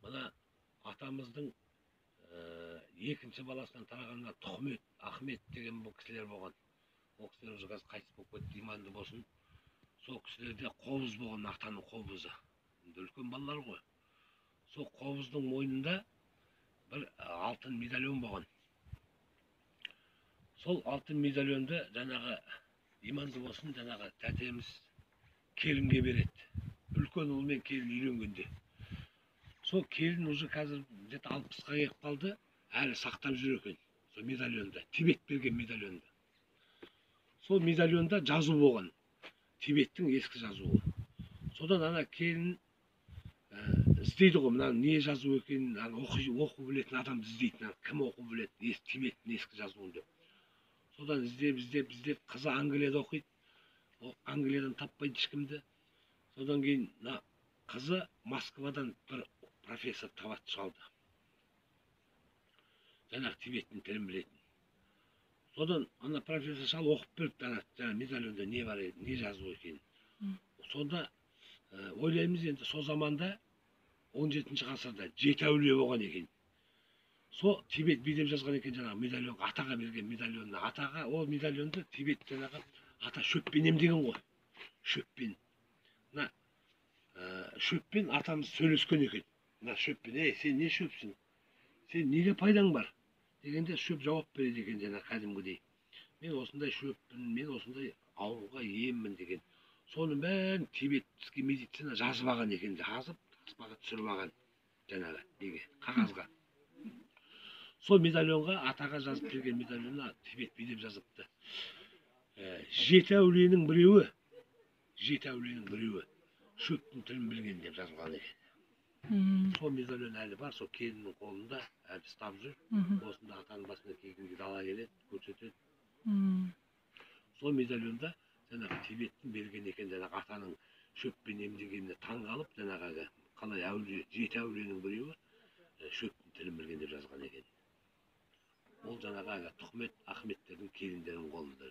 Мына атамыздың екінші баласынан тарағанына Тұхмет, Ахмет деген бұл кісілер болған. Ол кісілер уже қазір қайтыс болып кетті, иманды болсын. Сол кісілерде қобыз болған, атаның қобызы. Үлкен балалар ғой. Сол қобыздың мойнында бір алтын медальон болған. Сол алтын медальонды жаңағы иманды болсын, жаңағы тәтеміз келінге береді. Үлкен ұл мен келін үйленгенде. Сол келін уже қазір где-то 60-қа келіп қалды, әлі сақтап жүр екен. Сол медальонда, Тибет берген медальонда. Сол медальонда жазу болған. Тибеттің ескі жазуы. Содан ана келін іздейді ғой, мына не жазу екенін, оқу білетін адамды іздейді, кім оқу біледі, Тибеттің ескі жазуын деп. Содан іздеп, қызы Англияда оқиды. Англиядан таппайды ешкімді. Содан кейін қызы Москвадан бір профессор табады шалды. Жаңағы Тибеттің тілін білетін. Содан ана профессор шал оқып берді, жаңағы медальонда не бар еді, не жазу екенін. Сонда ойлаймыз енді сол заманда 17-ші ғасырда 7 әулие болған екен. Сол Тибет билеп жазған екен жаңағы медальонға, атаға берген медальонына. Атаға ол медальонды Тибет жаңағы ата шөппен емдеген ғой. Шөппен. Мына шөппен атамыз сөйлескен екен. Мына шөппен, сен не шөпсің? Сен неге пайдаң бар? Дегенде шөп жауап береді екен жаңа кәдімгідей. Мен осындай шөппін, мен осындай ауруға еммін деген. Соның бәрін тибеттік медицина жазып алған екен, жазып таспаға түсіріп алған жаңағы неге, қағазға. Сол медальонға, атаға жазып берген медальонға Тибет билеп жазыпты. 7 әулиенің біреуі, шөптің тілін білген деп жазылған екен. Сол медальон әлі бар, сол келіннің қолында әлі ұстап жүр. Осында атаның басына келгенде дала келеді, көрсетеді. Сол медальонда жаңағы Тибеттің берген екен, жаңағы атаның шөппен емдегеніне таң қалып, жаңағы қалай әулие, 7 әулиенің біреуі шөптің тілін білген деп жазған екен. Ол жаңағы Тұхмет, Ахметтердің келіндерінің қолында.